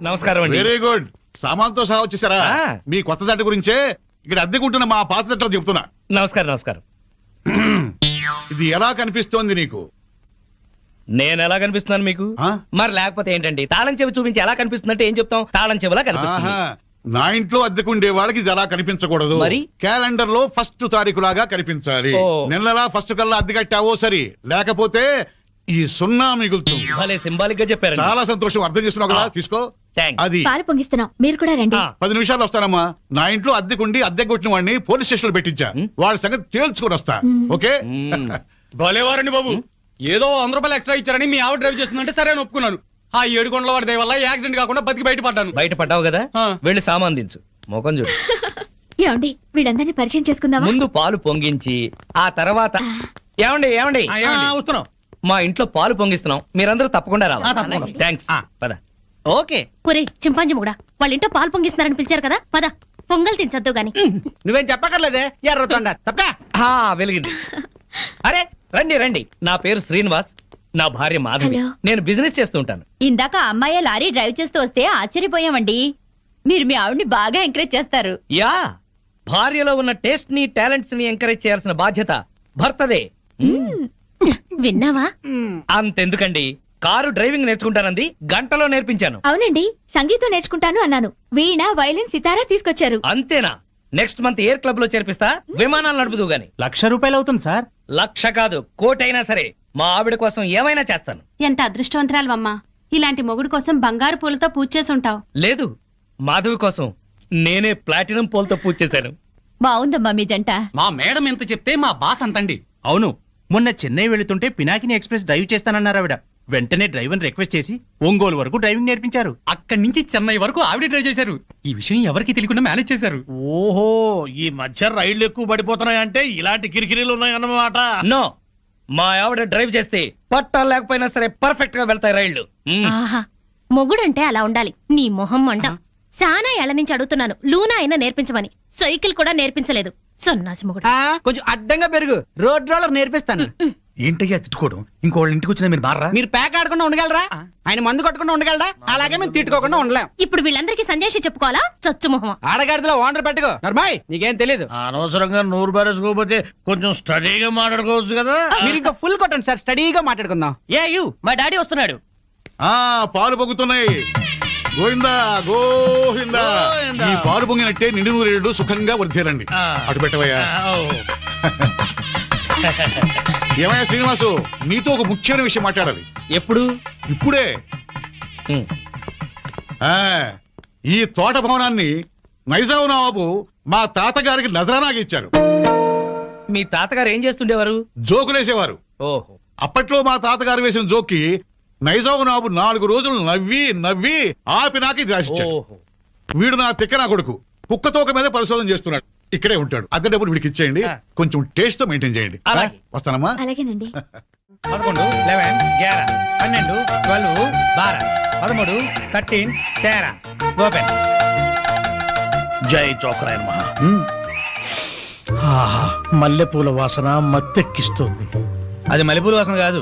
నమస్కారం అండి. Very good. సామాన్తో సహా వచ్చేసారా? మీ కొత్త జట్టు గురించే ఇక్కడ అద్దెకుంటున్న మా పాత జట్టు చెప్తున్నా. నమస్కారం. నమస్కారం. ఇది ఎలా కనిపిస్తోంది నీకు? నేను ఎలా కనిపిస్తున్నాను మీకు? మరి లేకపోతే ఏంటండి, తాళం చెవి చూపించి ఎలా కనిపిస్తుందంటే ఏం చెప్తాం? తాళం చెవిలా కనిపిస్తుంది. నా ఇంట్లో అద్దెకుండే వాళ్ళకి ఇది అలా కనిపించకూడదు. మరి క్యాలెండర్ లో 1 తారీఖు లాగా కనిపించాలి. నెలలా 1 కల్లా అద్దె కట్టావో సరి, లేకపోతే ఈ 0 మిగులుతుంది. భలే సింబాలిక్ గా చెప్పారు. చాలా సంతోషం. అర్థం చేస్తున్నావు కదా? తీసుకో. అది పాలు పొంగిస్తున్నాం, మీరు కూడా రండి. 10 నిమిషాలు వస్తానమ్మా. నా ఇంట్లో అద్దెకుండి అద్దె కొట్టిన వాడిని పోలీస్ స్టేషన్ లో పెట్టించా. వాడి సంగతి తేల్చుకొని వస్తా. ఓకే? భలేవారండి బాబు. ఏదో 100 రూపాయలు ఎక్స్ట్రా ఇచ్చారని మీ ఆవిడ డ్రైవ్ చేస్తుందంటే సరే అని ఒప్పుకున్నాను. ఆ 7 కొండల వాడి దయ వల్ల యాక్సిడెంట్ కాకుండా బతికి బయటపడ్డాను. బయటపడ్డావు కదా, వెళ్ళి సామాన్ దించు. మొఖం చూడు. ఏమండి, వీళ్ళందరినీ పరిచయం చేసుకుందామా? ముందు పాలు పొంగించి ఆ తర్వాత ఏమండి ఏమండి వస్తున్నాం. మా ఇంట్లో పాలు పొంగిస్తున్నాం, మీరందరూ తప్పకుండా రావాలి. థ్యాంక్స్. పద. ఓకే. ఒరే చింపాంజీ మొగుడా, వాళ్ళ ఇంట్లో పాలు పొంగిస్తున్నారని పిలిచారు కదా, పద పొంగల్ తినచద్దు గాని. నువ్వేం చెప్పక్కర్లేదే, ఎర్రతొండ తప్ప వెలిగింది. అరే రండి రండి, నా పేరు శ్రీనివాస్, నా భార్య మాధవి. నేను బిజినెస్ చేస్తూ ఉంటాను. ఇందాక అమ్మాయి లారీ డ్రైవ్ చేస్తూ వస్తే ఆశ్చర్యపోయామండి. మీరు మీ ఆవిడ్ని బాగా ఎంకరేజ్ చేస్తారు. యా, భార్యలో ఉన్న టేస్ట్ ని టాలెంట్స్ ని ఎంకరేజ్ చేయాల్సిన బాధ్యత భర్తదే. విన్నావా? అంతెందుకండి, కారు డ్రైవింగ్ నేర్చుకుంటానంది, గంటలో నేర్పించాను. అవునండి, సంగీతం నేర్చుకుంటాను అన్నాను. వీణ, వైలిన్, సితారా తీసుకొచ్చారు. అంతేనా? నెక్స్ట్ మంత్ ఎయిర్ క్లబ్ లో చేర్పిస్తా, విమానాలు నడుపుదు గాని. 1,00,000 రూపాయలు అవుతుంది సార్. 1,00,000 కాదు, 1,00,000 అయినా సరే మా ఆవిడ కోసం ఏమైనా చేస్తాను. ఎంత అదృష్టవంతరాలవమ్మా, ఇలాంటి మొగుడు కోసం బంగారు పూలతో పూజ చేసి ఉంటావు. లేదు, మాధవి కోసం నేనే ప్లాటినం పూలతో పూజ చేశాను. బాగుందమ్మా మీ జంట. మా మేడం ఎంత చెప్తే మా బాస్ అంతండి. అవును, మొన్న చెన్నై వెళుతుంటే పినాకిని ఎక్స్ప్రెస్ డ్రైవ్ చేస్తానన్నారు ఆవిడ. వెంటనే డ్రైవర్ రిక్వెస్ట్ చేసి ఒంగోలు వరకు డ్రైవింగ్ నేర్పించారు. అక్కడి నుంచి చెన్నై వరకు ఆవిడ డ్రైవ్ చేశారు. ఈ విషయం ఎవరికి తెలియకుండా మేనేజ్ చేశారు. ఓహో, ఈ మధ్య రైళ్లు ఎక్కువ పడిపోతున్నాయంటే ఇలాంటి కిరికిరీలు ఉన్నాయన్నమాట. నో, మా ఆవిడ డ్రైవ్ చేస్తే పట్టాలు లేకపోయినా సరే పర్ఫెక్ట్ గా వెళ్తాయి రైళ్లు. ఆహా, మొగుడంటే అలా ఉండాలి. నీ మొహం మంట. చాలా ఏళ్ల నుంచి అడుగుతున్నాను, లూనా అయినా నేర్పించమని. సైకిల్ కూడా నేర్పించలేదు. సన్నాసి మొగుడు. కొంచెం అడ్డంగా పెరుగు, రోడ్ రోలర్ నేర్పిస్తాను. ఏంటయ్యా తిట్టుకోవడం? ఇంకోళ్ళ ఇంటికి వచ్చినా మీరు మారా? మీరు ప్యాక్ ఆడకుండా ఉండగలరా? ఆయన మందు కొట్టకుండా ఉండగలరా? అలాగే మేము తిట్టుకోకుండా ఉండలేం. ఇప్పుడు వీళ్ళందరికీ సందేశం చెప్పుకోవాలా? చచ్చు మొహం. ఆడగాడిలో ఓనర్ పెట్టుకో. నర్మాయ్, నీకేం తెలీదు. అనవసరంగా నోరు బారేసుకోకపోతే కొంచెం స్టడీగా మాట్లాడుకోవచ్చు కదా. మీరు ఇంకా ఫుల్ కొట్టండి సార్, స్టడీగా మాట్లాడుకుందాం. మా డాడీ వస్తున్నాడు. పాలు పొంగుతున్నాయి. గోవిందా గోవిందా. ఈ పాలు పొంగినట్టే నిండు నూరేళ్లు సుఖంగా వర్ధేలండి. అటు పెట్టవయ్యా. ఏమయ్యా శ్రీనివాసు, నీతో ఒక ముఖ్యమైన విషయం మాట్లాడాలి. ఎప్పుడు? ఇప్పుడే. ఈ తోట భవనాన్ని నైజాం నవాబు మా తాతగారికి నజరానాగా ఇచ్చారు. మీ తాతగారు ఏం చేస్తుండేవారు? జోకులేసేవారు. ఓహో. అప్పట్లో మా తాతగారు వేసిన జోక్కి నైజాం నవాబు 4 రోజులు నవ్వి నవ్వి ఆపి నాకి రాసిచ్చాడు. వీడు నా తిక్క నా కొడుకు కుక్కతోక మీద పరిశోధన చేస్తున్నాడు. ఇక్కడే ఉంటాడు. అద్దె డబ్బులు వీడికి ఇచ్చేయండి, కొంచెం టేస్ట్ తో మెయింటైన్ చేయండి. వస్తానమ్మా. అలాగేనండి. 11, 11, 11, 12, 12, 12, 13, 13, 13. ఓపెన్. జై చోకరాయన్ మహా. మల్లెపూల వాసన మత్తెక్కిస్తుంది. అది మల్లెపూల వాసన కాదు,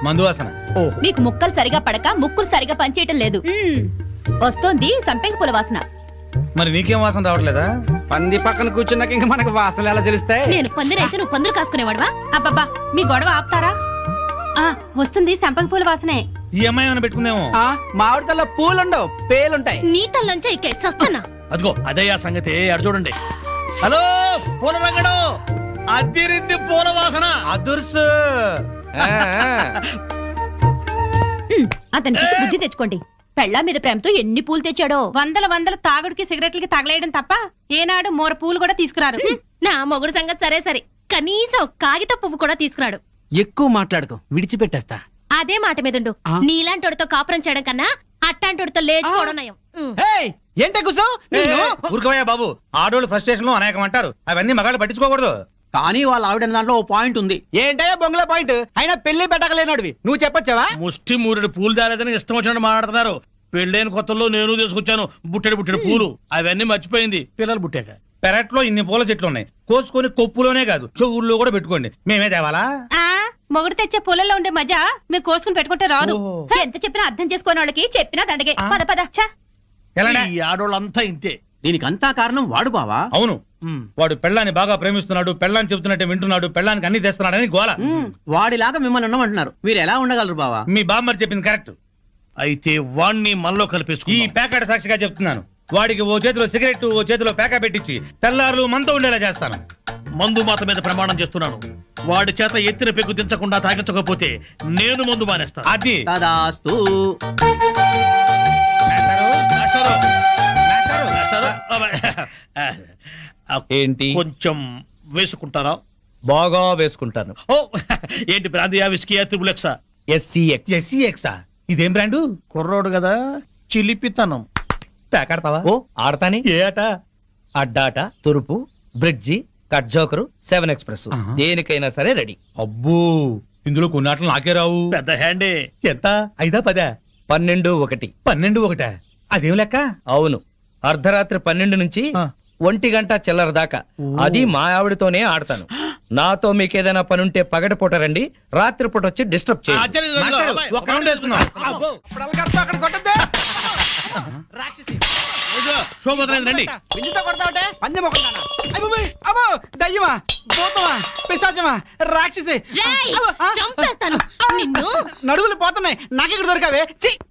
మందు వాసన. మీకు ముక్కలు సరిగా పడక ముక్కులు సరిగా పనిచేయటం లేదు. వస్తోంది సంపెంగ పూల వాసన. మరి నీకేం వాసన రావట్లేదా? పంది పక్కన కూర్చున్నాక ఇంకా మనకు వాసనలు ఎలా తెలుస్తాయి? నేను పందిరైతే నువ్వు పందులు కాసుకునేవాడువా? అబ్బబ్బా, మీ గొడవ ఆపుతారా? వస్తుంది సంపంగి పూల వాసనే. ఈ అమ్మాయి ఏమైనా పెట్టుకుందేమో. మామిడి తల్ల పూలుండవు, పేలుంటాయి. నీ తల్లంచా ఇక్క చస్తానా? అదిగో అదయ్యా సంగతి. అడు చూడండి. హలో పూల రంగడు, అద్దిరింది పూల వాసన. అదుర్సు. అతనికి బుద్ధి తెచ్చుకోండి. పెళ్ళా మీద ప్రేమతో ఎన్ని పూలు తెచ్చాడో. వందల తాగుడికి సిగరెట్లకి తగలేయడం తప్ప ఏనాడు మోర పూలు కూడా తీసుకురారు. నా మొగుడు సంగతి సరే సరే, కనీసం కాగిత పువ్వు కూడా తీసుకురాడు. ఎక్కువ మాట్లాడుకో, విడిచిపెట్టేస్తా. అదే మాట మీదుండు. నీలాంటోడితో కాపురం చేయడం కన్నా అట్టాంటోడితో లేచుకోవడం నయం. ఏంటే కూర్చో. ఊరుకోవయ్యా బాబు, ఆడోళ్ళు ఫ్రస్ట్రేషన్ లో అనేకం అంటారు, అవన్నీ మగాళ్ళు పట్టించుకోకూడదు. కానీ వాళ్ళ ఆవిడ దాంట్లో ఓ పాయింట్ ఉంది. ఏంటయ్యా బొంగుల పాయింట్? అయినా పెళ్లి పెట్టకలేనోడివి నువ్వు చెప్పొచ్చావా? ముష్టి మూరెడు పూలు దాలేదని ఇష్టం వచ్చినట్టు మాట్లాడుతున్నారు. పెళ్ళైన కొత్తలో నేను తీసుకొచ్చాను బుట్టెడు పూలు, అవన్నీ మర్చిపోయింది పిల్లలు పుట్టాక. పెరట్లో ఇన్ని పూల చెట్లు ఉన్నాయి, కోసుకొని కొప్పులోనే కాదు చెవుల్లో కూడా పెట్టుకోండి. మేమే తేవాలా? ఆ మొగుడు తెచ్చే పొలంలో ఉండే మజా మీరు కోసుకుని పెట్టుకుంటే రాదు. ఎంత చెప్పినా అర్థం చేసుకోని వాళ్ళకి చెప్పినా దండగే. పద పద. ఎలానే? ఈ ఆడోళ్ళంతా ఇంతే. దీనికంతా కారణం వాడు బావా. అవును, వాడు పెళ్ళాన్ని బాగా ప్రేమిస్తున్నాడు, పెళ్ళాన్ని చెబుతున్నట్టే వింటున్నాడు, పెళ్ళానికి అన్ని తెస్తున్నాడని గోల. వాడిలాగా మిమ్మల్ని ఉండమంటున్నారు, మీరు ఎలా ఉండగలరు బావా? మీ బామ్మర్ చెప్పింది కరెక్ట్. అయితే వాణ్ణి మనలో ఈ కలిపేసుకుని ప్యాకెట్ సాక్షిగా చెప్తున్నాను, వాడికి ఓ చేతిలో సిగరెట్ ఓ చేతిలో ప్యాకా పెట్టించి తెల్లారులు మనతో ఉండేలా చేస్తాను. మందు మాత మీద ప్రమాణం చేస్తున్నాను. వాడి చేత ఎత్తిన పెగ్గు దించకుండా తాగించకపోతే నేను మందు మానేస్తాను. అది తదాస్తు. ఏంటి? కొంచెం వేసుకుంటారా? బాగా వేసుకుంటాను. ఓ ఏంటి బ్రాందియా, విస్కీయా, త్రిబులెక్సా? SCX. ఎస్సీఎక్సా? ఇదేం బ్రాండు? కుర్రోడు కదా, చిలిపితనం. ప్యాకెడతావా? ఓ ఆడతాని. ఏ ఆట? అడ్డాట, తురుపు, బ్రిడ్జి, కట్ జోకరు, 7 ఎక్స్ప్రెస్, ఆహా. దేనికైనా సరే రెడీ. అబ్బో, ఇందులో కొన్ని ఆటలు నాకే రావు. పెద్ద హ్యాండే. ఎంత? 5 10? 12 1. 12 1? అదేం లెక్క? అవును, అర్ధరాత్రి 12 నుంచి 1 గంట చిల్లర దాకా. అది మా ఆవిడతోనే ఆడతాను. నాతో మీకేదైనా పని ఉంటే పగటిపూట రండి, రాత్రిపూట వచ్చి డిస్టర్బ్ చేయండి. మాస్టర్, ఒక రౌండ్ వేసుకుందాం. శోభోదయం రండి. రేయ్, చంపేస్తాను నిన్ను. నడుగులు పోతున్నాయి, నాకెక్కడ దొరకవే?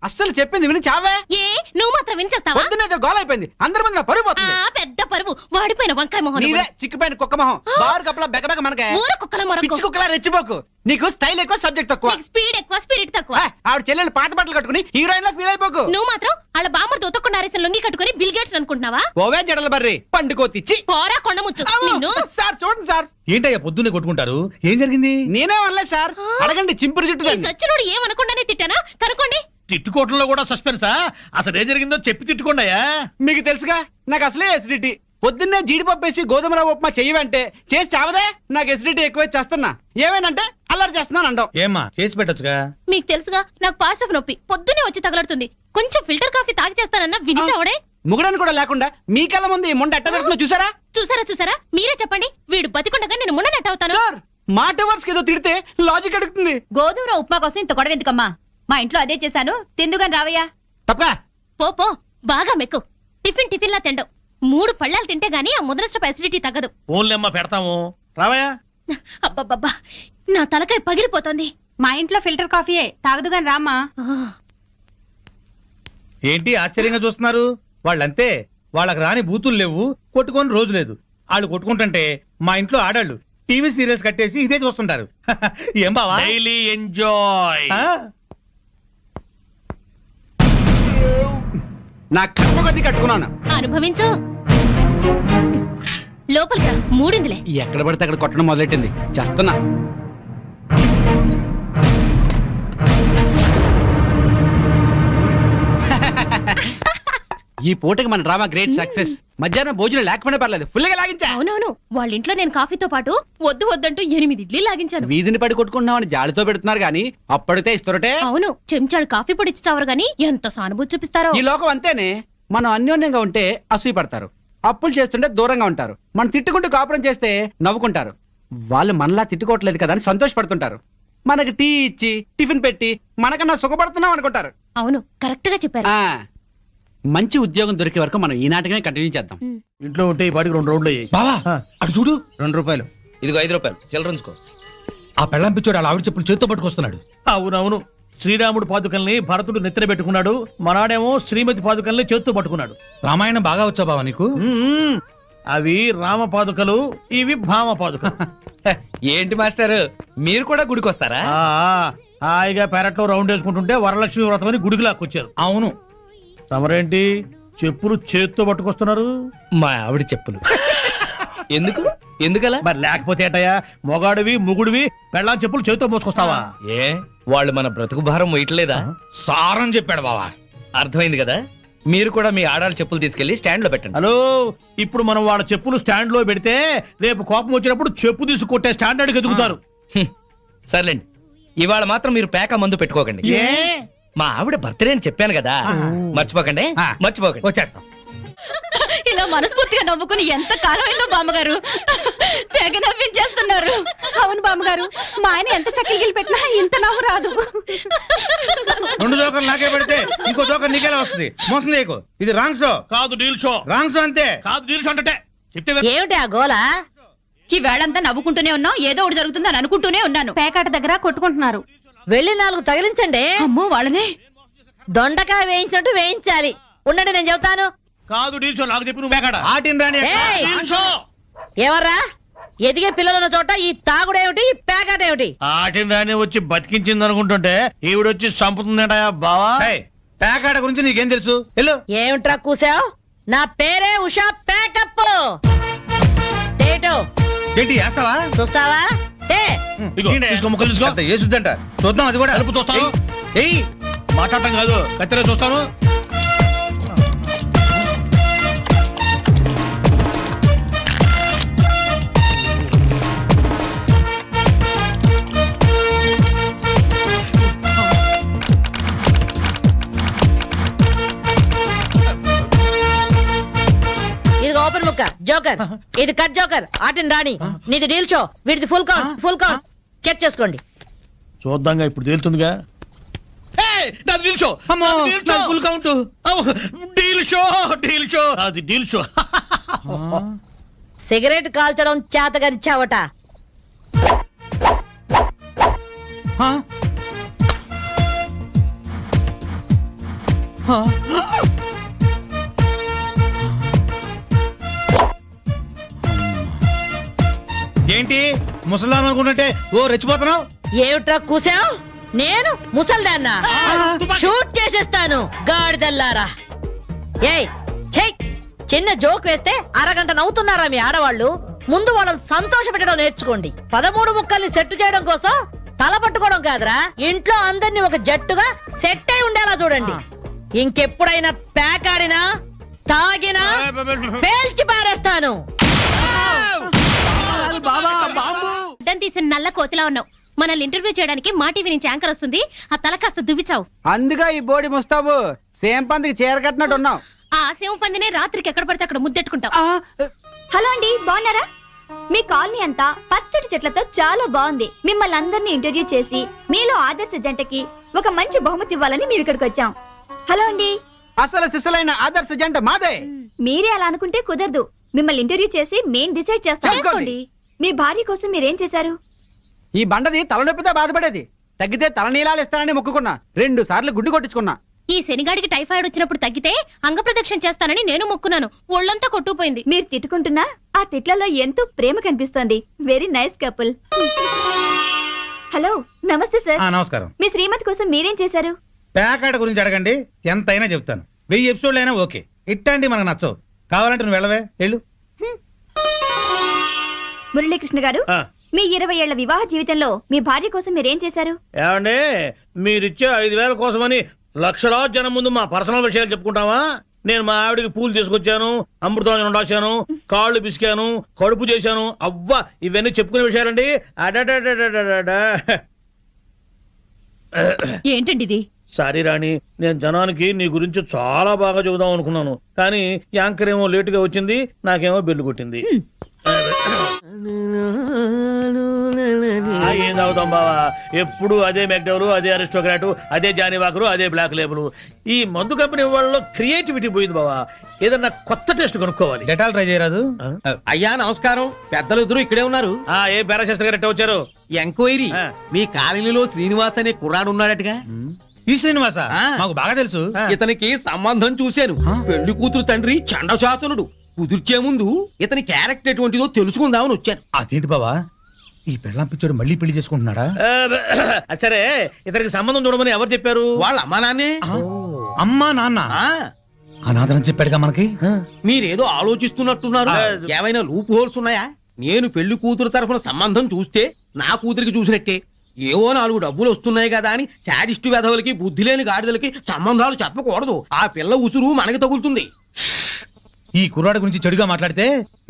అస్సలు చెప్పింది విని చావే. ఏ నువ్వు మాత్రం వినిచేస్తావా? పొద్దునేదో గోల అయిపోయింది, అందరి ముందు నా పరుగు పోతుంది. పెద్ద పరువు, వాడిపోయిన వంకాయ మొహం. నీదే చిక్కుపోయిన కుక్క మొహం, బారు కప్పలా బెగబెగ మనకే. ఊర కుక్కల మరొక. పిచ్చి కుక్కలా రెచ్చిపోకు, నీకు స్టైల్ ఎక్కువ సబ్జెక్ట్ తక్కువ. స్పీడ్ ఎక్కువ స్పిరిట్ తక్కువ. ఆవిడ చెల్లెలు పాత బట్టలు కట్టుకుని హీరోయిన్ లా ఫీల్ అయిపోకు. నువ్వు మాత్రం వాళ్ళ బామ్మర్ దొత్తకుండా అరేసిన లొంగి కట్టుకుని బిల్ గేట్స్ అనుకుంటున్నావా? ఓవే జడల బర్రి పండుకోతిచ్చి. పోరా కొండముచ్చు నిన్ను. సార్ చూడండి సార్. ఏంటయ్యా పొద్దున్నే కొట్టుకుంటారు? ఏం జరిగింది? నేనే అనలేదు సార్, అడగండి చింపురు చుట్టూ. ఈ సచ్చినోడు ఏమనకుండానే తిట్టానా? కనుకోండి. తిట్టుకోవటంలో కూడా సస్పెన్సా? అసలు ఏం జరిగిందో చెప్పి తిట్టుకోండియా. మీకు తెలుసుగా నాకు అసలే ఎసిడిటీ. పొద్దున్నే జీడిపప్పు వేసి గోధుమ రవ్వ ఉప్మా చెయ్యవంటే చేసి చావదే. నాకు ఎసిడిటీ ఎక్కువ చేస్తున్నా, ఏమేనంటే అల్లరి చేస్తున్నాను అంటావు. ఏమ్మా చేసి పెట్టొచ్చుగా? మీకు తెలుసుగా నాకు పాస్ ఆఫ్ నొప్పి పొద్దునే వచ్చి తగలడుతుంది. కొంచెం ఫిల్టర్ కాఫీ తాగి చేస్తానన్నా వినిచావడే. ముగుడని కూడా లేకుండా మీ కళ్ళ ముందు ఈ ముండ ఎట్ట జరుగుతుందో చూసారా? చూసారా మీరే చెప్పండి. వీడు బతికుండగా నేను మున్ననట్టు అవుతాను. సార్ మాట వర్స్ ఏదో తిడితే లాజిక్ అడుగుతుంది. గోధుమ ఉప్మా కోసం ఇంత గొడవ ఎందుకమ్మా? మా ఇంట్లో అదే చేశాను, తిందుగాని రావయ్యా. తప్ప పో బాగా మెక్కు. టిఫిన్ లా తిండవు. 3 పళ్ళాలు తింటే గానీ ఆ ముద్రస్ట్రప్ అసిడిటీ తగ్గదు. ఓన్లేమ్మ పెడతాము, రావయ్యా. అబ్బబ్బబ్బా, నా తలకాయ పగిలిపోతుంది. మా ఇంట్లో ఫిల్టర్ కాఫీయే, తాగదుగాని రామ్మా. ఏంటి ఆశ్చర్యంగా చూస్తున్నారు? వాళ్ళంతే, వాళ్ళకి రాని బూతులు లేవు, కొట్టుకొని రోజు లేదు. వాళ్ళు కొట్టుకుంటుంటే మా ఇంట్లో ఆడాళ్ళు టీవీ సీరియల్స్ కట్టేసి ఇదే చూస్తుంటారు. ఏం బావా? Daily enjoy. నా కర్మ కొద్ది కట్టుకున్నాను. అనుభవించు. లోపలికి మూడిందిలే. ఎక్కడ పడితే అక్కడ కొట్టడం మొదలెట్టింది, చేస్తున్నా. ఈ పూటకి మన డ్రామా గ్రేట్ సక్సెస్. మధ్యాహ్నం భోజనం లేకపోయినా పర్లేదు, ఫుల్గా లాగించా. అవునవును, వాళ్ళ ఇంట్లో నేను కాఫీతో పాటు వద్దంటూ 8 ఇడ్లీ లాగించాను. వీధిని పడి కొట్టుకుంటున్నామని జాలితో పెడుతున్నారు గానీ అప్పటితే ఇస్తురటే. అవును, చెంచాడు కాఫీ పొడి ఇచ్చి చావరు గానీ ఎంత సానుభూతి చూపిస్తారో. ఈ లోకం అంతేనే, మనం అన్యోన్యంగా ఉంటే అసూయ పడతారు, అప్పులు చేస్తుంటే దూరంగా ఉంటారు, మనం తిట్టుకుంటూ కాపురం చేస్తే నవ్వుకుంటారు. వాళ్ళు మనలా తిట్టుకోవట్లేదు కదా అని సంతోషపడుతుంటారు. మనకి టీ ఇచ్చి టిఫిన్ పెట్టి మనకన్నా సుఖపడుతున్నాం అనుకుంటారు. అవును, కరెక్ట్ గా చెప్పారు. ఆ మంచి ఉద్యోగం దొరికే వరకు మనం ఈ నాటకమే కంటిన్యూ చేద్దాం. ఇంట్లో ఉంటే ఈ పాటికి 2 రౌండ్లు అయ్యాయి. బావా అటు చూడు, 2 రూపాయలు. ఇదిగో 5 రూపాయలు చిల్లరంచుకో. ఆ పెళ్ళం పిచ్చోడు అలా ఆవిడ చెప్పులు చేత్తో పట్టుకొస్తున్నాడు. అవునవును, శ్రీరాముడు పాదుకల్ని భరతుడు నెత్తిన పెట్టుకున్నాడు, మనాడేమో శ్రీమతి పాదుకల్ని చేత్తో పట్టుకున్నాడు. రామాయణం బాగా వచ్చా బావా నీకు? అవి రామ పాదుకలు, ఇవి భామ పాదుకలు. ఏంటి మాస్టర్, మీరు కూడా గుడికి వస్తారా? హాయిగా పెరట్లో రౌండ్ వేసుకుంటుంటే వరలక్ష్మి వ్రతం అని గుడికి లాక్కొచ్చారు. అవును. తమరేంటి చెప్పులు చేత్తో పట్టుకొస్తున్నారు? మా ఆవిడ చెప్పులు. ఎందుకలా? మరి లేకపోతే ఏటయ్యా, మొగాడివి ముగుడివి పెళ్ళాం చెప్పులు చేత్తో మోసుకొస్తావా? ఏ వాళ్ళు మన బ్రతుకు భారం వేయట్లేదా? సారం చెప్పాడు బావా. అర్థమైంది కదా. మీరు కూడా మీ ఆడాళ్ళ చెప్పులు తీసుకెళ్లి స్టాండ్ లో పెట్టండి. హలో, ఇప్పుడు మనం వాళ్ళ చెప్పులు స్టాండ్ లో పెడితే రేపు కోపం వచ్చినప్పుడు చెప్పు తీసుకొట్టే స్టాండర్డ్ ఎదుగుతారు. సర్లేండి, ఇవాళ మాత్రం మీరు పేక మందు పెట్టుకోకండి. ఏ మా ఆవిడ బర్త్డే అని చెప్పాను కదా, మర్చిపోకండి. వచ్చేస్తాం. ఇలా మనస్ఫూర్తిగా నవ్వుకుని ఎంత కాలమైందో బామ్మగారు. తెగ నవ్వించేస్తున్నారు. అవును బామ్మగారు, మా ఆయన ఎంత చక్కెలు పెట్టినా ఇంత నవ్వు రాదు. 2 జోకర్లు నాకే పెడితే ఇంకో జోకర్ నీకేలా వస్తుంది? మోసం చేయకు. ఇది రాంగ్ షో. కాదు డీల్ షో. రాంగ్ షో అంతే. కాదు డీల్ షో అంటే చెప్తే ఏమిటి ఆ గోలా? ఈ వేళంతా నవ్వుకుంటూనే ఉన్నాం, ఏదో ఒకటి జరుగుతుందని అనుకుంటూనే ఉన్నాను. పేకాట దగ్గర కొట్టుకుంటున్నారు. వెళ్ళి 4 తగిలించండి. అమ్మో వాళ్ళనే దొండకాయ వేయించినట్టు వేయించాలి. ఉండండి నేను చెబుతాను. కాదు డీల్ షో. నాకు చెప్పి నువ్వు వేకాడ ఆటిని రాని ఏయ్! Deal show. ఎవర్రా ఎదిగే పిల్లలున్న చోట ఈ తాగుడేమిటి, ఈ పేకాట ఏమిటి? ఆటిని రాని వచ్చి బతికించింది అనుకుంటుంటే ఈవిడొచ్చి చంపుతుందట బావా. ఏయ్, పేకాట గురించి నీకేం తెలుసు? వెళ్ళు. ఏమిట్రా కూసావు? నా పేరే ఉషా పేకప్. ఏంటి వేస్తావా? చూస్తావా? ఇదిగో, తీసుకో, ముక్కలు తీసుకో. అంత ఏసుద్దంట. చూద్దాం అది కూడా. కలుపు చూస్తాను. ఏయ్ మాట్లాడటం కాదు, కత్తిరే చూస్తాను. ఇది ఓపెన్ ముక్క జోకర్, ఇది కట్ జోకర్. ఆటిని రాణి, నీది డీల్ షో, వీడిది full count. Full count check చేసుకోండి. చూద్దాంగా, ఇప్పుడు తేలుతుందిగా. నాది డీల్ షో. అమ్మో, నాది డీల్ షో. నాది full count. Deal show, deal show. అది డీల్ షో. సిగరెట్ కాల్చడం చేతగరిచావట. ఆ? ఆ? ఏంటి ముసలాం అనుకుంటుంటే ఓ రెచ్చిపోతున్నావు? ఏమిట్రా కూసావు? నేను ముసల్దాన్నా? షూట్ చేసేస్తాను గాడిదల్లారా. ఏయ్ ఛై, చిన్న జోక్ వేస్తే అరగంట నవ్వుతున్నారా మీ ఆడవాళ్ళు? ముందు వాళ్ళని సంతోష పెట్టడం నేర్చుకోండి. 13 ముక్కల్ని సెట్ చేయడం కోసం తల పట్టుకోవడం కాదురా, ఇంట్లో అందరినీ ఒక జట్టుగా సెట్ అయి ఉండేలా చూడండి. ఇంకెప్పుడైనా పేకాడినా తాగినా పేల్చి పారేస్తాను. అడ్డం తీసిన నల్ల కోతిలా ఉన్నావు. మనల్ని ఇంటర్వ్యూ చేయడానికి మా టీవీ నుంచి యాంకర్ వస్తుంది. ఆ తల కాస్త దువ్విచావు. అందుగా ఈ బోడి ముస్తాబు సేమ్ పందికి చీర కట్టినట్టు ఉన్నావు. ఆ సేవ పందినే రాత్రికి ఎక్కడ పడితే అక్కడ ముద్దెట్టుకుంటావు. హలో అండి, బాగున్నారా? మీ కాలనీ అంతా పచ్చడి చెట్లతో చాలా బాగుంది. మిమ్మల్ని అందరినీ ఇంటర్వ్యూ చేసి మీలో ఆదర్శ జంటకి ఒక మంచి బహుమతి ఇవ్వాలని మేము ఇక్కడికి వచ్చాం. హలో అండి. అసలు సిసలైన ఆదర్శ జంట మాదే. మీరే అలా అనుకుంటే కుదరదు. మిమ్మల్ని ఇంటర్వ్యూ చేసి మేం డిసైడ్ చేస్తాం. చేసుకోండి. మీ భార్య కోసం మీరేం చేశారు? ఈ బండది తలనొప్పితో బాధపడేది. తగ్గితే తలనీలాలు ఇస్తానని మొక్కుకున్నా. 2 సార్లు గుడ్డు కొట్టించుకున్నా. ఈ శనిగాడికి టైఫాయిడ్ వచ్చినప్పుడు తగ్గితే అంగప్రదక్షిణ చేస్తానని నేను మొక్కున్నాను. ఒళ్ళంతా కొట్టుకుపోయింది. మీరు తిట్టుకుంటున్నా ఆ తిట్లలో ఎంతో ప్రేమ కనిపిస్తోంది. Very nice couple. హలో, నమస్తే సార్. నమస్కారం. మీ శ్రీమతి కోసం మీరేం చేశారు? పేకాట గురించి అడగండి, ఎంతైనా చెప్తాను. 1000 ఎపిసోడ్లు అయినా ఓకే. ఇట్టండి మనకు నచ్చవు. కావాలంటే నువ్వు వెళ్ళవే, వెళ్ళు. మురళీకృష్ణ గారు, మీ 20 ఏళ్ల వివాహ జీవితంలో మీ భార్య కోసం మీరేం చేశారు? ఏమండి, మీరిచ్చే 5,000 కోసమని లక్షలాది జనం ముందు మా పర్సనల్ విషయాలు చెప్పుకుంటావా? నేను మా ఆవిడికి పూలు తీసుకొచ్చాను, అమృతం రాశాను, కాళ్ళు పిసికాను, కడుపు చేశాను. అవ్వ, ఇవన్నీ చెప్పుకునే విషయాలండి. ఏంటండి ఇది? సారీ రాణి, నేను జనానికి నీ గురించి చాలా బాగా చెబుదాం అనుకున్నాను, కానీ యాంకర్ ఏమో లేటుగా వచ్చింది, నాకేమో బెల్లు కొట్టింది. ఏం తాగుతాం బావా? ఎప్పుడు అదే మెక్డవరు, అదే అరిస్టోక్రాటు, అదే జానీవాకరు, అదే బ్లాక్ లేబుల్. ఈ మందు కంపెనీ వాళ్ళలో క్రియేటివిటీ పోయింది బావా. ఏదన్నా కొత్త టెస్ట్ కొనుక్కోవాలి. డెటాల్ ట్రై చేయరాదు? అయ్యా నమస్కారం. పెద్దలు ఇద్దరు ఇక్కడే ఉన్నారు. ఏ పేరాశాస్త్రి గారు ఎట్ట వచ్చారు? ఎంక్వైరీ. మీ కాలనీలో శ్రీనివాస్ అనే కుర్రాడు ఉన్నాడటగా? ఈ శ్రీనివాస మాకు బాగా తెలుసు. ఇతనికి సంబంధం చూశాను. పెళ్లి కూతురు తండ్రి చండశాసనుడు. కుదిర్చే ముందు ఇతని క్యారెక్టర్ ఎటువంటిదో తెలుసుకుందామని వచ్చాను. అదేంటి బావా, ఈ పెళ్ళాం పిచ్చోడు మళ్ళీ పెళ్లి చేసుకుంటున్నాడా? సరే, ఇతనికి సంబంధం చూడమని ఎవరు చెప్పారు? వాళ్ళ అమ్మా నాన్నే. అమ్మా నాన్న అనాథరం చెప్పాడుగా మనకి. మీరేదో ఆలోచిస్తున్నట్టున్నారు. ఏమైనా లూప్ హోల్స్ ఉన్నాయా? నేను పెళ్లి కూతురు తరఫున సంబంధం చూస్తే నా కూతురికి చూసినట్టే. ఏవో 4 డబ్బులు వస్తున్నాయి కదా అని శాడిస్టు వెధవులకి, బుద్ధి లేని గాడిదలకి సంబంధాలు చెప్పకూడదు. ఆ పిల్ల ఉసురు మనకి తగులుతుంది. ఈ కుర్రాడి గురించి చెడుగా మాట్లాడితే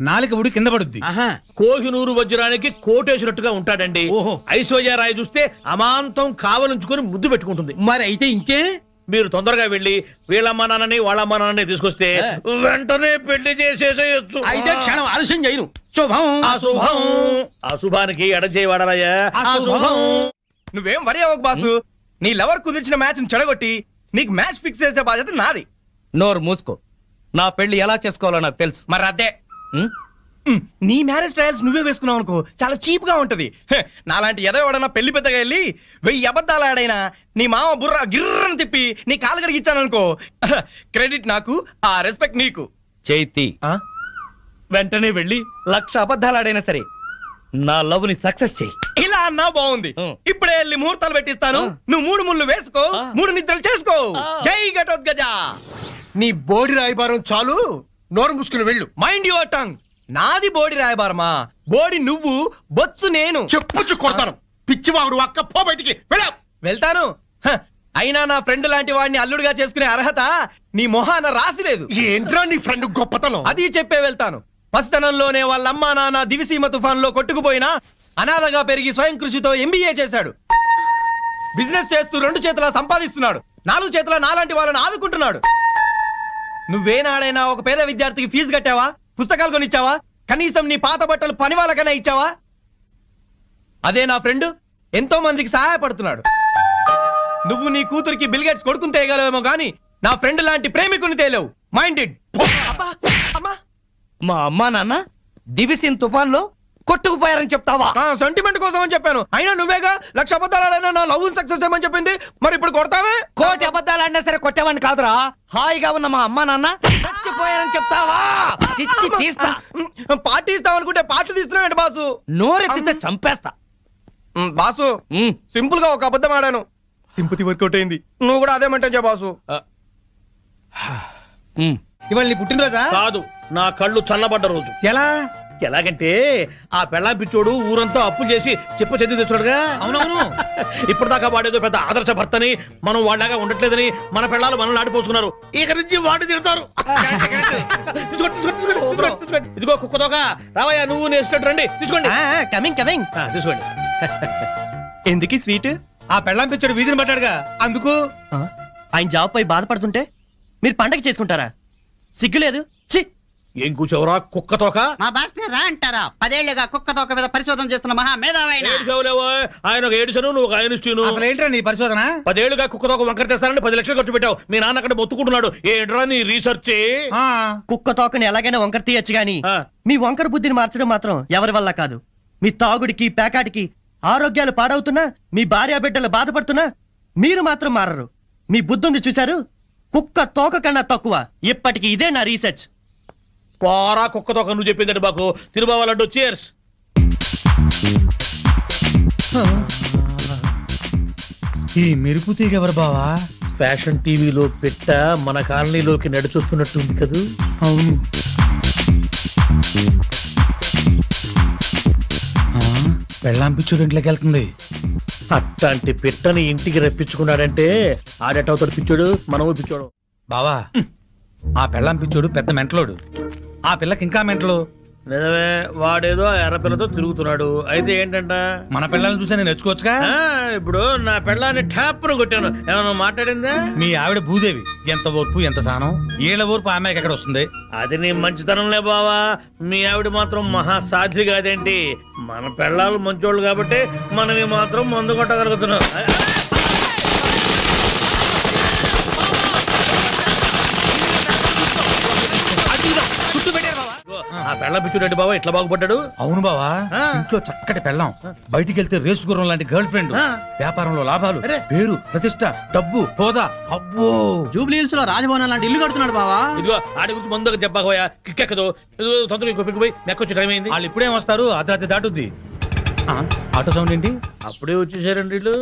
నాలుక ఉడి కింద పడుద్ది. కోహినూరు వజ్రానికి కోటేసినట్టుగా ఉంటాడండి. ఐశ్వర్యరాయ్ చూస్తే అమాంతం కావలించుకొని ముద్దు పెట్టుకుంటుంది. మరి అయితే ఇంకే, మీరు తొందరగా వెళ్ళి వీళ్ళమ్మ నాన్నని వాళ్ళమ్మ నాన్నని తీసుకొస్తే వెంటనే పెళ్లి చేసేసేయచ్చు. అయితే క్షణం ఆలస్యం చేయను. శుభం. అశుభం. అశుభానికి ఎడచేయవాడరయ్యా. అశుభం. నువ్వేం వరి అవ్వకు బాసు. నీ లవర్ కుదిర్చిన మ్యాచ్ చెడగొట్టి నీకు మ్యాచ్ ఫిక్స్ చేసే బాధ్యత నాది. నోరు మూసుకో. నా పెళ్లి ఎలా చేసుకోవాలో నాకు తెలుసు. మరి అదే నీ మ్యారేజ్ ట్రయల్స్ నువ్వే వేసుకున్నావు అనుకో, చాలా చీప్ గా ఉంటది. నాలాంటి ఏదో ఎవడన్నా పెళ్లి పెద్దగా వెళ్ళి 1000 అబద్ధాలు ఆడైనా నీ మామ బుర్ర గిర్రని తిప్పి నీ కాలు గడికి ఇచ్చాను అనుకో, క్రెడిట్ నాకు, ఆ రెస్పెక్ట్ నీకు. చైతి వెంటనే వెళ్ళి 1,00,000 అబద్ధాలు ఆడైనా సరే నా లవ్ ని సక్సెస్ చెయ్యి. ఇలా అన్నా బాగుంది. ఇప్పుడే వెళ్ళి ముహూర్తాలు పెట్టిస్తాను. నువ్వు 3 ముళ్ళు వేసుకో, 3 నిద్రలు చేసుకో. జై ఘటోత్కజ. నీ బోడి రాయబారం చాలు, నోరు మూసుకుని వెళ్ళు. Mind your tongue. నాది బోడి రాయబారమా? బోడి నువ్వు, బొత్సు నేను. చెప్పుచ్చు కొడతాను. పిచ్చివాగుడు అక్క, పో బయటికి. వెళ్తాను. అయినా నా ఫ్రెండ్ లాంటి వాడిని అల్లుడుగా చేసుకునే అర్హత నీ మొహాన రాసిలేదు. ఏంట్రా నీ ఫ్రెండ్ గొప్పతనం? అది చెప్పే వెళ్తాను. పసితనంలోనే వాళ్ళ అమ్మా నాన్న దివిసీమ తుఫాన్ లో కొట్టుకుపోయినా అనాథగా పెరిగి స్వయం కృషితో MBA చేశాడు. బిజినెస్ చేస్తూ 2 చేతులా సంపాదిస్తున్నాడు. 4 చేతుల నాలాంటి వాళ్ళని ఆదుకుంటున్నాడు. నువ్వేనాడైనా ఒక పేద విద్యార్థికి ఫీజు కట్టావా? పుస్తకాలు కొనిచ్చావా? కనీసం నీ పాత బట్టలు పని వాళ్ళకైనా ఇచ్చావా? అదే నా ఫ్రెండ్ ఎంతో మందికి సహాయపడుతున్నాడు. నువ్వు నీ కూతురికి బిల్ గేట్స్ కొడుకుని తేయగలవేమో గాని నా ఫ్రెండ్ లాంటి ప్రేమికుని తేలేవు. మైండెడ్. మా అమ్మా నాన్న దివిసిన్ తుఫాన్ లో కొట్టుకుపోయారని చెప్తావా? సెంటిమెంట్ కోసం అని చెప్పాను. అయినా నువ్వేగా 1,00,000 అబద్ధాలు ఆడైనా నా లవ్ సక్సెస్ ఏమని చెప్పింది. మరి ఇప్పుడు కొడతావే? 1,00,000 అబద్ధాలు ఆడినా సరే కొట్టేవాడిని కాదురా. హాయిగా ఉన్న మా అమ్మా నాన్న చచ్చిపోయారని చెప్తావా? తీస్తా. పార్టీ ఇస్తావనుకుంటే పార్టీ తీస్తున్నావు బాసు. నోరెత్తితే చంపేస్తా. బాసు సింపుల్ గా ఒక అబద్ధం ఆడాను, సింపతి వర్కౌట్ అయింది. నువ్వు కూడా అదేమంటే బాసు. ఇవాళ నీ పుట్టినరోజా? కాదు, నా కళ్ళు చల్లబడ్డ రోజు. ఎలా? ఎలాగంటే ఆ పెళ్ళాం పిచ్చోడు ఊరంతా అప్పులు చేసి చెప్పు చెంది తెచ్చుడుగా. అవునవును. ఇప్పటిదాకా వాడేదో పెద్ద ఆదర్శ భర్తని, మనం వాళ్ళగా ఉండట్లేదని మన పెళ్ళాలు మనల్ని ఆడిపోసుకున్నారు. ఇక నుంచి వాడి తిడతారు. ఇదిగో కుక్కతోక రావయ్యా, నువ్వు నేర్చుకుంటు రండి. తీసుకోండి. Coming coming. తీసుకోండి. ఎందుకు స్వీట్? ఆ పెళ్ళాం పిచ్చోడు వీధిని పట్టాడుగా, అందుకు. ఆయన జాబ్ పై బాధపడుతుంటే మీరు పండగ చేసుకుంటారా? సిగ్గులేదు. ఛీ! ఏం కూర్చోవరా కుక్కతోక? మా బాస్ రా అంటారా? 10 ఏళ్లుగా కుక్కతోక మీద పరిశోధన చేస్తున్న మహా మేధావైన ఆయన ఒక ఏడుసను, నువ్వు ఒక ఐన్స్టీన్. అసలు ఏంట్రా నీ పరిశోధన? 10 ఏళ్లుగా కుక్కతోక వంకర తెస్తానని 10 లక్షలు ఖర్చు పెట్టావు. మీ నాన్న అక్కడ మొత్తుకుంటున్నాడు. ఏంట్రా నీ రీసెర్చ్? కుక్క తోకని ఎలాగైనా వంకర తీయచ్చు గాని మీ వంకర బుద్ధిని మార్చడం మాత్రం ఎవరి వల్ల కాదు. మీ తాగుడికి పేకాటికి ఆరోగ్యాలు పాడవుతున్నా, మీ భార్య బిడ్డలు బాధపడుతున్నా మీరు మాత్రం మారరు. మీ బుద్ధుంది చూశారు? కుక్క తోక కన్నా తక్కువ. ఇప్పటికి ఇదే నా రీసెర్చ్. పారా కుక్కతోక నువ్వు చెప్పిందంటే బాకు తిరుబావాలంటూ చేర్స్. ఈ మెరుపు తీగ ఎవరు బావా? ఫ్యాషన్ టీవీలో పెట్ట మన కాలనీలోకి నడిచొస్తున్నట్టుంది కదూ. అవును. పెళ్ళాం పిచ్చోడు ఇంట్లోకి వెళ్తుంది. అట్లాంటి పిట్టని ఇంటికి రప్పించుకున్నాడంటే ఆడేటవుతాడు పిచ్చోడు, మనము పిచ్చోడు. బావా ఆ పెళ్ళాం పిచ్చోడు పెద్ద మెంటలోడు. ఆ పిల్లకి ఇంకా మెంటలు. నిజమే, వాడేదో ఎర్ర పిల్లతో తిరుగుతున్నాడు. అయితే ఏంటంట? మన పిల్లల్ని చూసా నేను నేర్చుకోవచ్చుగా. ఇప్పుడు నా పిల్లాన్ని ఠాప్ను కొట్టాను. ఏమన్నా మాట్లాడిందా? మీ ఆవిడ భూదేవి. ఎంత ఓర్పు, ఎంత సహనం. ఏళ్ళ ఓర్పు ఆమెకి ఎక్కడ వస్తుంది? అది నీ మంచితనంలే బావా. మీ ఆవిడ మాత్రం మహాసాధ్వి కాదేంటి? మన పిల్లలు మంచోళ్ళు కాబట్టి మనవి మాత్రం మందు కొట్టగలుగుతున్నాం. ఆ పెళ్ళం పిచ్చుడండి బావా ఇట్లా బాగుపడ్డాడు. అవును బావా, ఇంట్లో చక్కటి పెళ్ళం, బయటికి వెళ్తే రేసు గుర్రం లాంటి గర్ల్ ఫ్రెండ్, వ్యాపారంలో లాభాలు, పేరు, ప్రతిష్ట, డబ్బు, హోదా. అబ్బో, జూబ్లీ హిల్స్ లో రాజభవనం లాంటి ఇల్లు కడుతున్నాడు బావా. ఇదిగో ఆడి గురించి ముందుగా చెప్పకపోయా కిక్కెక్కదు. తొందరగా ఇంకో పిక్కు పోయి నెక్కొచ్చి టైం అయింది. వాళ్ళు ఇప్పుడేం వస్తారు? అర్ధరాత్రి దాటుద్ది. ఆటో సౌండ్ ఏంటి? అప్పుడే వచ్చేసారండి వీళ్ళు.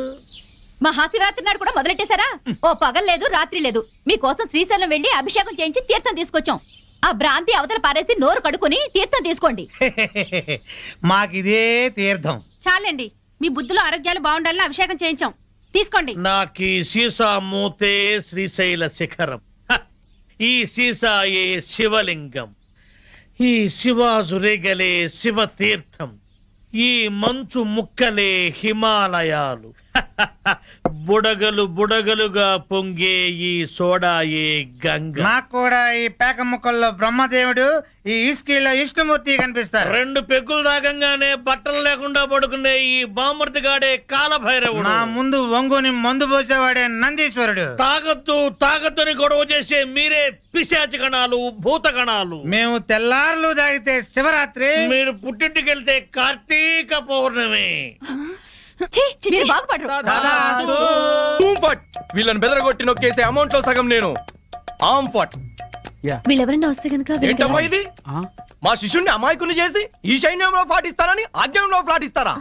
మహాశివరాత్రి నాడు కూడా మొదలెట్టేశారా? ఓ పగలు లేదు రాత్రి లేదు. మీకోసం శ్రీశైలం వెళ్లి అభిషేకం చేయించి తీర్థం తీసుకొచ్చాం. ఆ భ్రాంతి అవతల పారేసి నోరు కడుక్కుని తీర్థం తీసుకోండి. మాకిదే తీర్థం. చాలండి, మీ బుద్ధులు ఆరోగ్యాలు బాగుండాలని అభిషేకం చేయించాం. తీసుకోండి. నాకీ సీసా మూతే శ్రీశైల శిఖరం, ఈ సీసాయే శివలింగం, ఈ శివాజురేగలే శివ తీర్థం, ఈ మంచు ముక్కలే హిమాలయాలు. బుడగలు బుడగలుగా పొంగే ఈ సోడా ఏ గంగ. నాకు కూడా ఈ పేక ముక్కల్లో బ్రహ్మదేవుడు, ఈ ఇస్కీలో విష్ణుమూర్తి కనిపిస్తారు. 2 పెగ్గులు తాగంగానే బట్టలు లేకుండా పడుకునే ఈ బామర్ది గాడే కాలభైరవుడు. నా ముందు వంగుని మందు పోసేవాడే నందీశ్వరుడు. తాగద్దని గొడవ చేసే మీరే పిశాచి గణాలు, భూత గణాలు. మేము తెల్లారులు తాగితే శివరాత్రి, మీరు పుట్టింటికి వెళ్తే కార్తీక పౌర్ణమి. మీరు బాగుపడరు. వీళ్ళని బెదరగొట్టి నొక్కేసే అమౌంట్ లో సగం నేను. ఆంఫట్. వీళ్ళెవరన్నా వస్తే కనుక ఏంటమ్మా ఇది? మా శిష్యుణ్ణి అమాయకుని చేసి ఈ సైన్యంలో పాటిస్తారని ఆజ్ఞంలో పాటిస్తారా?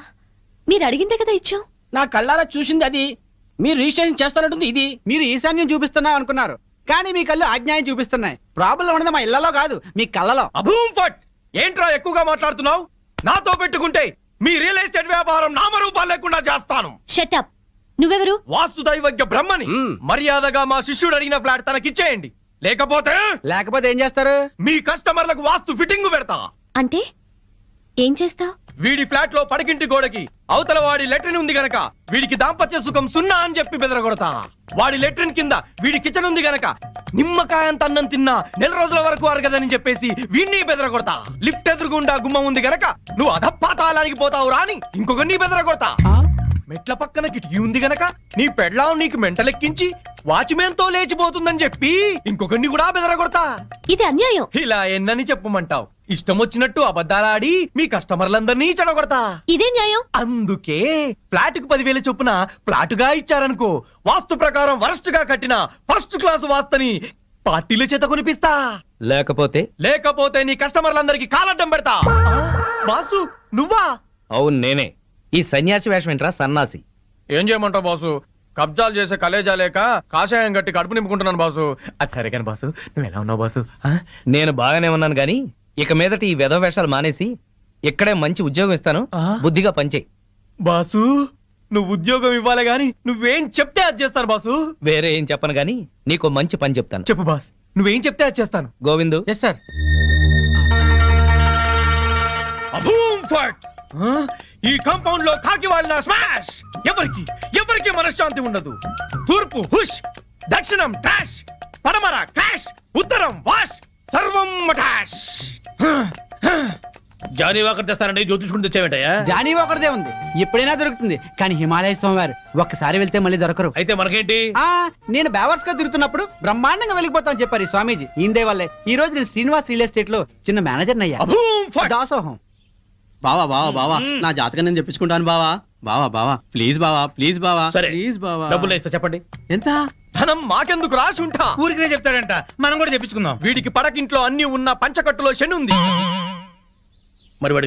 మీరు అడిగిందే కదా ఇచ్చాం. నా కళ్ళారా చూసింది అది. మీరు రిజిస్ట్రేషన్ చేస్తానంటుంది ఇది. మీరు ఈశాన్యం చూపిస్తున్నా అనుకున్నారు, కానీ మీ కళ్ళు ఆజ్ఞాయం చూపిస్తున్నాయి. ప్రాబ్లం ఉన్నది మా ఇళ్లలో కాదు, మీ కళ్ళలో. అభూంఫట్. ఏంట్రా ఎక్కువగా మాట్లాడుతున్నావు? నాతో పెట్టుకుంటే మీ రియల్ ఎస్టేట్ వ్యాపారం నామరూపాలు లేకుండా చేస్తాను. షటప్. నువ్వెవరు? వాస్తు దైవజ్ఞ బ్రహ్మని. మర్యాదగా మా శిష్యుడు అడిగిన ఫ్లాట్ తనకిచ్చేయండి. లేకపోతే ఏం చేస్తారు? మీ కస్టమర్లకు వాస్తు ఫిట్టింగ్ పెడతా. అంటే ఏం చేస్తావ్? వీడి ఫ్లాట్ లో పడకింటి గోడకి అవతల వాడి లెట్రిన్ ఉంది గనక వీడికి దాంపత్య సుఖం 0 అని చెప్పి బెదరగొడతా. వాడి లెట్రిన్ కింద వీడి కిచెన్ ఉంది గనక నిమ్మకాయంత అన్నం తిన్నా 4 రోజుల వరకు అరగదని చెప్పేసి వీడిని బెదరగొడతా. లిఫ్ట్ ఎదురుగుండా గుమ్మం ఉంది గనక నువ్వు అధపాతాళానికి పోతావు రాని ఇంకొకరిని బెదరగొడతా. మెట్ల పక్కన కిటికీ ఉంది గనక నీ పెళ్ళాం నీకు మెంటలెక్కించి వాచ్మెన్ తో లేచిపోతుందని చెప్పి ఇంకొకరిని కూడా బెదరగొడతా. ఇది అన్యాయం. ఇలా ఎన్నని చెప్పమంటావు? ఇష్టం వచ్చినట్టు అబద్ధాలాడి మీ కస్టమర్లందరినీ చెడగొడతా. ఇదే న్యాయం. అందుకే ఫ్లాట్ కు 10,000 చొప్పున ఫ్లాటుగా ఇచ్చారనుకో, వాస్తు ప్రకారం వరస్ట్ గా కట్టిన ఫస్ట్ క్లాస్ వాస్తుని పార్టీల చేత కొనిపిస్తా. లేకపోతే నీ కస్టమర్లందరికీ కాలడ్డం పెడతా. బాసు నువ్వా? అవును నేనే. ఈ సన్యాసి వేషం ఏంట్రా సన్నాసి? ఏం చేయమంటావు బాసు? కబ్జాలు చేసే కలేజా లేక కాషాయం గట్టి కడుపు నింపుకుంటున్నాను బాసు. అది సరే కానీ బాసు నువ్వు ఎలా ఉన్నావు బాసు? నేను బాగానే ఉన్నాను గాని ఇక మీదట ఈ వెధవ వేషాలు మానేసి ఇక్కడే మంచి ఉద్యోగం ఇస్తాను, బుద్ధిగా పనిచేయి. బాసు నువ్వు ఉద్యోగం ఇవ్వాలి గాని నువ్వేం చెప్తే అది చేస్తాను బాసు. వేరే ఏం చెప్పను గాని నీకు మంచి పని చెప్తాను. చెప్పు బాస్, నువ్వేం చెప్తే అది చేస్తాను. గోవిందు. Yes sir. ఈ కాంపౌండ్ లో కాకి వాళ్ళ స్మాష్. ఎవరికి మనశ్శాంతి ఉండదు. తూర్పు హుష్, దక్షిణం డాష్, పడమర క్రాష్, ఉత్తరం వాష్, సర్వం మటాష్. జానీ వాకర్ తెస్తానండి, జ్యోతిష్కుని తెచ్చావేంటయ్యా? జానీ వాకర్దే ఉంది, ఎప్పుడైనా దొరుకుతుంది. కానీ హిమాలయ స్వామివారు ఒక్కసారి వెళ్తే మళ్ళీ దొరకరు. అయితే మనకేంటి? నేను బేవర్స్ గా తిరుగుతున్నప్పుడు బ్రహ్మాండంగా వెళ్ళిపోతాను చెప్పారు ఈ స్వామీజీ. ఇందే వల్లే ఈ రోజు నేను శ్రీనివాస్ రియల్ ఎస్టేట్ లో చిన్న మేనేజర్ అయ్యా. దాసోహం. బావా నా జాతకం నేను చెప్పించుకుంటాను బావా. బావా ప్లీజ్ బావా. సరే ప్లీజ్ బావా. డబ్బులు ఇస్తా, చెప్పండి ఎంత? ధనం మాకెందుకు రాసుంటా? ఊరికే చెప్తాడంట, మనం కూడా చెప్పించుకుందాం. వీడికి పడకింట్లో అన్ని ఉన్న పంచకట్టులో శని ఉంది. మరి వాడికి